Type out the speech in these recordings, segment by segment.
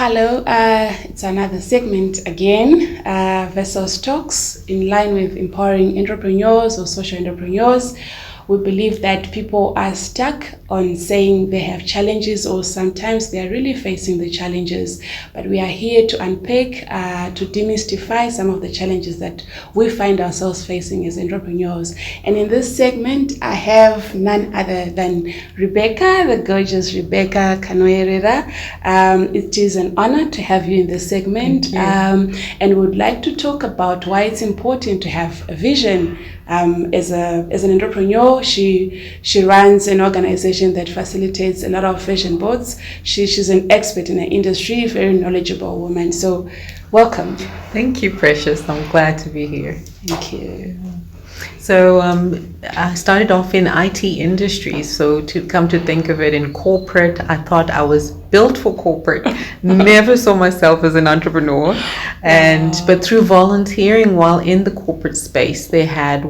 Hello, it's another segment again, Vesselst Talks, in line with empowering entrepreneurs or social entrepreneurs. We believe that people are stuck on saying they have challenges, or sometimes they are really facing the challenges. But we are here to unpack, to demystify some of the challenges that we find ourselves facing as entrepreneurs. And in this segment, I have none other than Rebecca, the gorgeous rebeca1. It is an honor to have you in this segment. And we would like to talk about why it's important to have a vision. As an entrepreneur, she runs an organization that facilitates a lot of vision boards. She's an expert in her industry, very knowledgeable woman. So, welcome. Thank you, Precious. I'm glad to be here. Thank you. So I started off in IT industry. So to come to think of it, in corporate, I thought I was built for corporate. Never saw myself as an entrepreneur. But through volunteering while in the corporate space, they had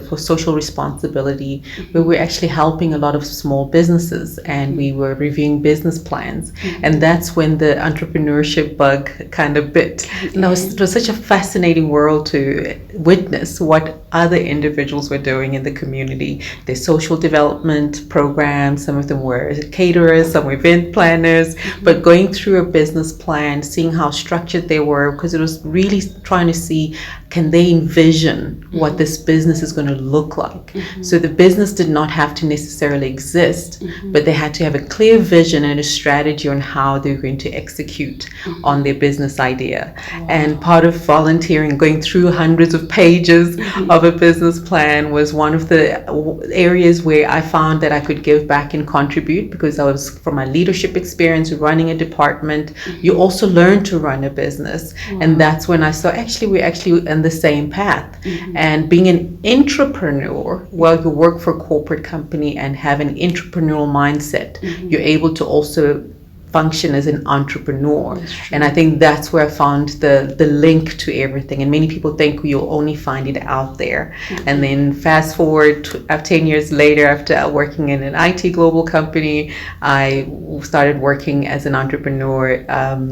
for social responsibility, where we're actually helping a lot of small businesses, and we were reviewing business plans. And that's when the entrepreneurship bug kind of bit. And it was such a fascinating world to witness what other individuals were doing in the community. Their social development programs, some of them were caterers, some were event planners, but going through a business plan, seeing how structured they were, because it was really trying to see, can they envision what this business is going to look like? So the business did not have to necessarily exist, but they had to have a clear vision and a strategy on how they're going to execute on their business idea. And part of volunteering, going through hundreds of pages of a business plan, was one of the areas where I found that I could give back and contribute, because I was, from my leadership experience running a department, you also learn to run a business. And that's when I saw we're actually on the same path. And being an entrepreneur, well, you work for a corporate company and have an entrepreneurial mindset, you're able to also function as an entrepreneur. And I think that's where I found the link to everything. And many people think you'll only find it out there. And then fast forward 10 years later, after working in an IT global company, I started working as an entrepreneur,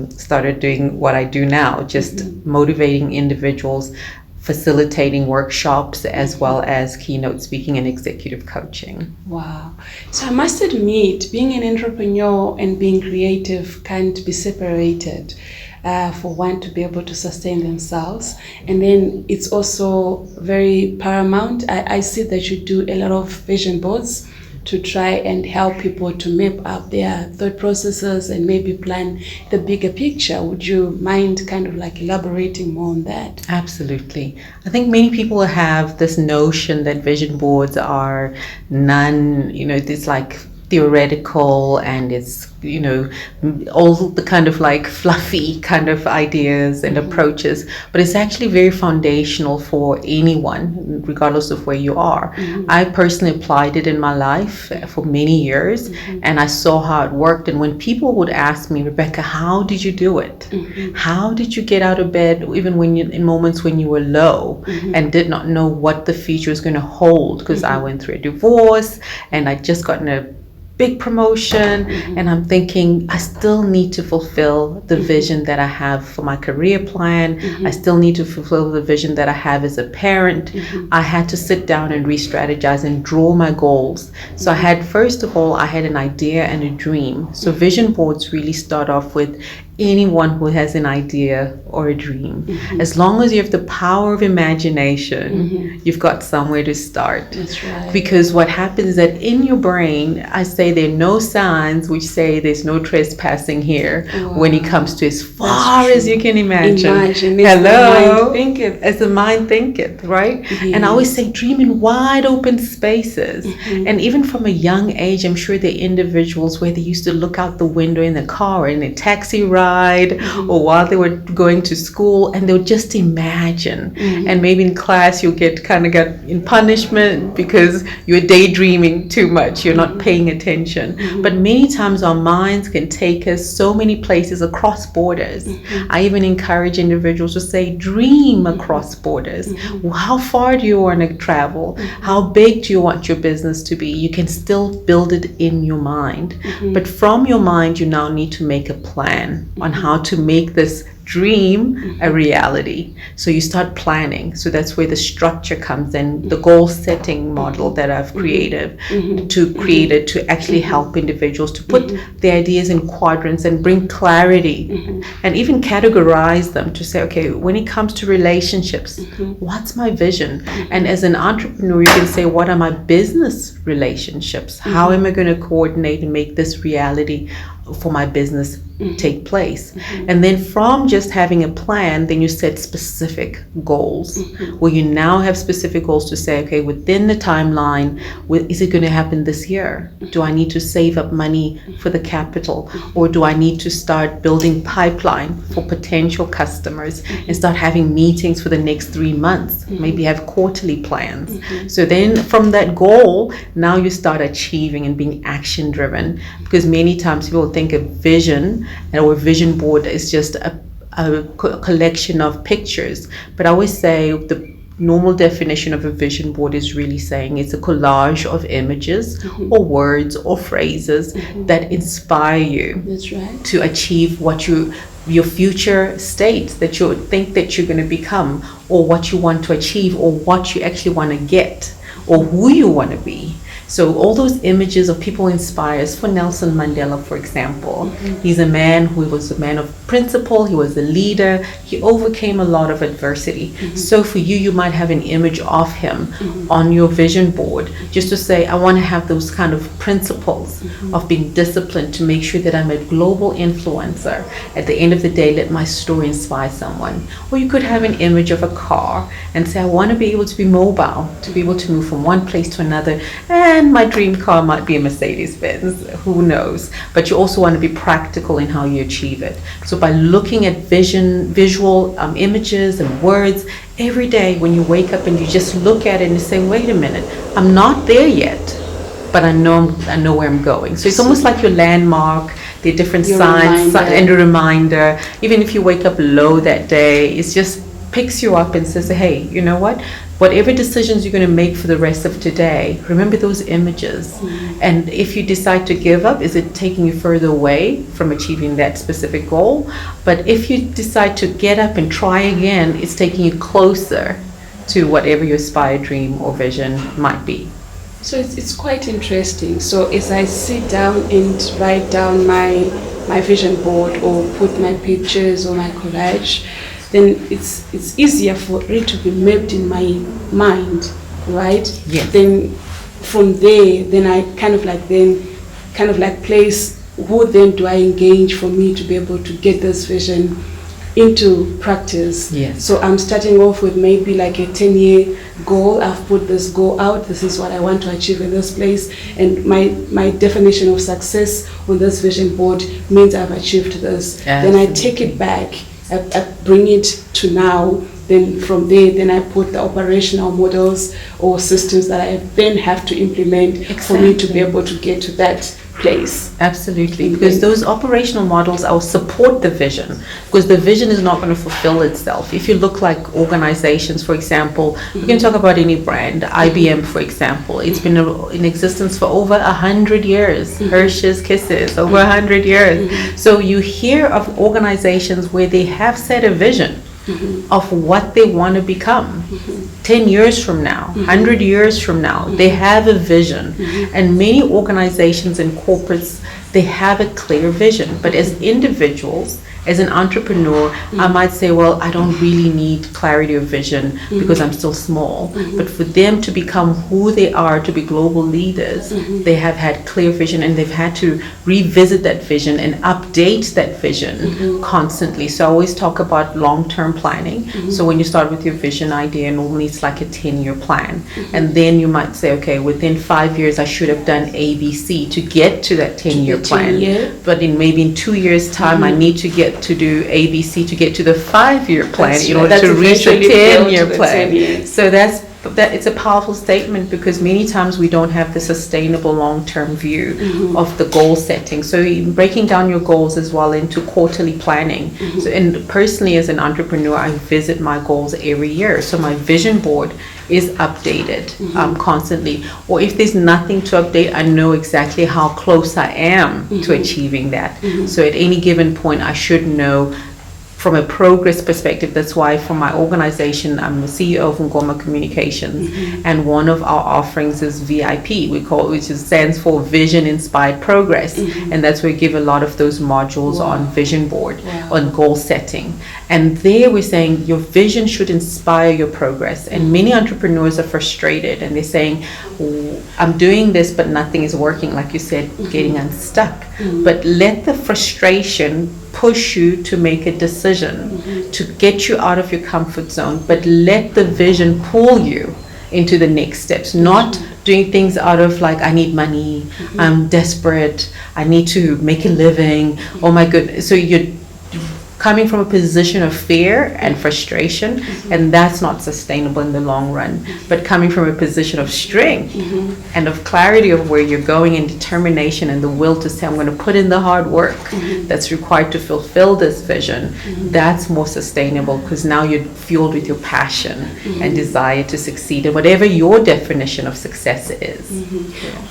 started doing what I do now, just motivating individuals, facilitating workshops, as well as keynote speaking and executive coaching. Wow. So I must admit, being an entrepreneur and being creative can't be separated. For one to be able to sustain themselves. And then it's also very paramount. I see that you do a lot of vision boards to try and help people to map out their thought processes and maybe plan the bigger picture. Would you mind kind of like elaborating more on that? Absolutely. I think many people have this notion that vision boards are it's like theoretical, and it's all the kind of like fluffy kind of ideas and approaches, but it's actually very foundational for anyone, regardless of where you are. I personally applied it in my life for many years, and I saw how it worked. And when people would ask me, Rebecca, how did you do it? How did you get out of bed, even when in moments when you were low and did not know what the future was going to hold? Because I went through a divorce, and I'd just gotten a big promotion, and I'm thinking I still need to fulfill the vision that I have for my career plan. I still need to fulfill the vision that I have as a parent. I had to sit down and re-strategize and draw my goals. So first of all, I had an idea and a dream. So vision boards really start off with anyone who has an idea or a dream. As long as you have the power of imagination, you've got somewhere to start. That's right. Because what happens is that in your brain, I say there are no signs which say there's no trespassing here when it comes to as far as you can imagine. Hello. As the mind thinketh, right? And I always say dream in wide open spaces. And even from a young age, I'm sure there are individuals where they used to look out the window in the car or in a taxi ride, outside or while they were going to school, and they'll just imagine. And maybe in class you'll get in punishment because you're daydreaming too much, you're not paying attention. But many times our minds can take us so many places across borders. I even encourage individuals to say, dream across borders. How far do you want to travel? How big do you want your business to be? You can still build it in your mind. But from your mind, you now need to make a plan on how to make this dream a reality. So you start planning. So that's where the structure comes in, the goal setting model that I've created to actually help individuals to put the ideas in quadrants and bring clarity and even categorize them to say, okay, when it comes to relationships, what's my vision? And as an entrepreneur, you can say, what are my business relationships? How am I going to coordinate and make this reality for my business take place? And then from just having a plan, then you set specific goals where you now have specific goals to say, okay, within the timeline, is it going to happen this year? Do I need to save up money for the capital, or do I need to start building pipeline for potential customers and start having meetings for the next 3 months, maybe have quarterly plans? So then from that goal, now you start achieving and being action driven, because many times people think of vision or a vision board is just a collection of pictures. But I always say the normal definition of a vision board is really saying it's a collage of images or words or phrases that inspire you. That's right. To achieve what your future state that you think that you're going to become, or what you want to achieve, or what you actually want to get, or who you want to be. So all those images of people inspire us. For Nelson Mandela, for example, he's a man who was a man of principle. He was a leader. He overcame a lot of adversity. So for you, you might have an image of him on your vision board, just to say, I want to have those kind of principles of being disciplined to make sure that I'm a global influencer. At the end of the day, let my story inspire someone. Or you could have an image of a car and say, I want to be able to be mobile, to be able to move from one place to another. And my dream car might be a Mercedes-Benz, who knows? But you also want to be practical in how you achieve it. So by looking at visual images and words every day, when you wake up and you just look at it and you say, wait a minute, I'm not there yet, but I know where I'm going. So it's almost like your landmark, the different signs and a reminder. Even if you wake up low that day, it just picks you up and says, hey, you know what? Whatever decisions you're going to make for the rest of today, remember those images. And if you decide to give up, is it taking you further away from achieving that specific goal? But if you decide to get up and try again, it's taking you closer to whatever your aspired dream or vision might be. So it's quite interesting. So as I sit down and write down my vision board or put my pictures or my collage, then it's easier for it to be mapped in my mind, right? Yes. Then from there, then I kind of like place who then do I engage for me to be able to get this vision into practice. Yes. So I'm starting off with maybe like a 10-year goal. I've put this goal out. This is what I want to achieve in this place. And my definition of success on this vision board means I've achieved this. Absolutely. Then I take it back. I bring it to now. Then from there, then I put the operational models or systems that I then have to implement for me to be able to get to that place. Absolutely, because those operational models will support the vision, because the vision is not going to fulfill itself. If you look like organizations, for example, we can talk about any brand, IBM, for example. It's been in existence for over 100 years. Hershey's Kisses, over 100 years. So you hear of organizations where they have set a vision of what they want to become 10 years from now, 100 years from now. They have a vision. And many organizations and corporates, they have a clear vision. But as individuals, as an entrepreneur, I might say, well, I don't really need clarity of vision because I'm still small. But for them to become who they are, to be global leaders, they have had clear vision, and they've had to revisit that vision and update that vision constantly. So I always talk about long-term planning. So when you start with your vision idea, normally it's like a 10-year plan. And then you might say, okay, within 5 years, I should have done ABC to get to that 10-year plan. But maybe in 2 years' time, I need to get to do ABC to get to the 5-year plan That's in right. order That's to reach the eventually built 10-year to the plan. 10 years. So that it's a powerful statement, because many times we don't have the sustainable long-term view of the goal setting. So breaking down your goals as well into quarterly planning. So, and personally as an entrepreneur, I visit my goals every year. So my vision board is updated constantly. Or if there's nothing to update, I know exactly how close I am to achieving that. So at any given point, I should know from a progress perspective. That's why for my organization, I'm the CEO of Ngoma Communications, and one of our offerings is VIP, we call it, which stands for Vision Inspired Progress, and that's where we give a lot of those modules on vision board, on goal setting. And there we're saying your vision should inspire your progress. And many entrepreneurs are frustrated and they're saying, oh, I'm doing this, but nothing is working, like you said, getting unstuck. But let the frustration push you to make a decision, to get you out of your comfort zone, but let the vision pull you into the next steps, not doing things out of like, I need money, I'm desperate, I need to make a living, oh my goodness. So you're coming from a position of fear and frustration, and that's not sustainable in the long run. But coming from a position of strength and of clarity of where you're going, and determination and the will to say, I'm going to put in the hard work that's required to fulfill this vision, that's more sustainable, because now you're fueled with your passion and desire to succeed in whatever your definition of success is.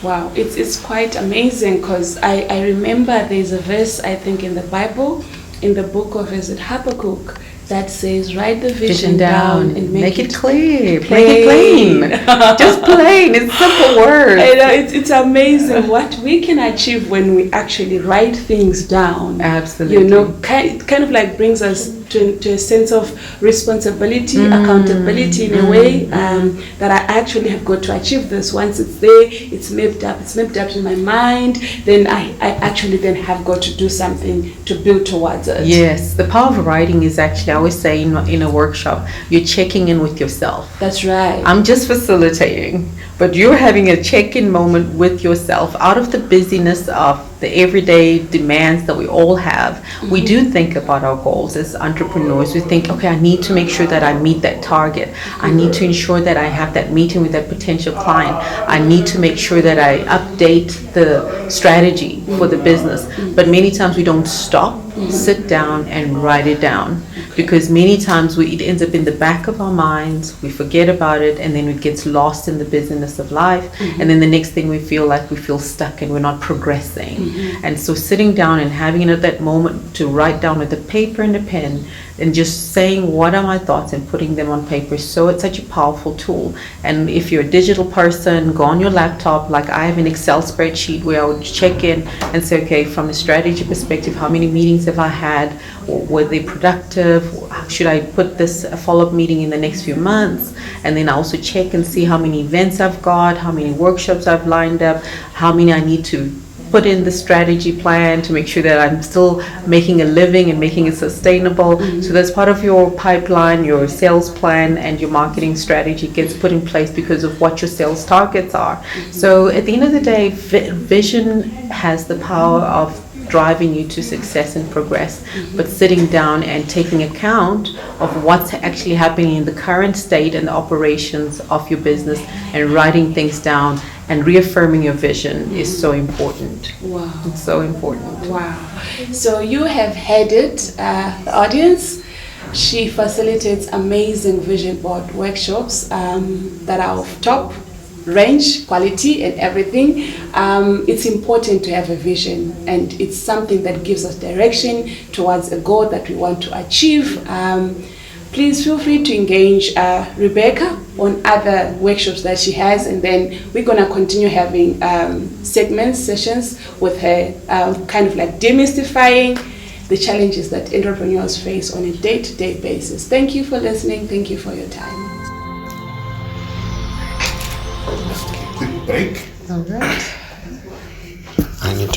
Wow, it's quite amazing, because I remember there's a verse, I think, in the Bible, in the book of, is it Habakkuk, that says, write the vision down and make it clear, plain. make it plain. Just plain, it's simple words. I know, it's amazing what we can achieve when we actually write things down. Absolutely. You know, kind of like brings us to a sense of responsibility, accountability in a way, that I actually have got to achieve this. Once it's there, it's mapped up in my mind, then I actually then have got to do something to build towards it. Yes, the power of writing is actually, I always say in a workshop, you're checking in with yourself. That's right. I'm just facilitating, but you're having a check-in moment with yourself. Out of the busyness of the everyday demands that we all have, we do think about our goals as entrepreneurs. We think, okay, I need to make sure that I meet that target. I need to ensure that I have that meeting with that potential client. I need to make sure that I update the strategy for the business. But many times we don't stop, sit down and write it down, because many times it ends up in the back of our minds, we forget about it, and then it gets lost in the busyness of life, and then the next thing we feel stuck and we're not progressing. And so sitting down and having that moment to write down with a paper and a pen, and just saying what are my thoughts and putting them on paper. So it's such a powerful tool. And if you're a digital person, go on your laptop. Like I have an Excel spreadsheet where I would check in and say, okay, from a strategy perspective, how many meetings have I had? Were they productive? Should I put this follow-up meeting in the next few months? And then I also check and see how many events I've got, how many workshops I've lined up, how many I need to put in the strategy plan to make sure that I'm still making a living and making it sustainable. So that's part of your pipeline, your sales plan, and your marketing strategy gets put in place because of what your sales targets are. So at the end of the day, vision has the power of driving you to success and progress, but sitting down and taking account of what's actually happening in the current state and the operations of your business, and writing things down and reaffirming your vision is so important. Wow. It's so important. Wow. So you have headed the audience. She facilitates amazing vision board workshops that are of top range, quality, and everything. It's important to have a vision, and it's something that gives us direction towards a goal that we want to achieve. Please feel free to engage Rebecca on other workshops that she has, and then we're going to continue having sessions with her, kind of like demystifying the challenges that entrepreneurs face on a day-to-day basis. Thank you for listening. Thank you for your time. Break. All right. I need to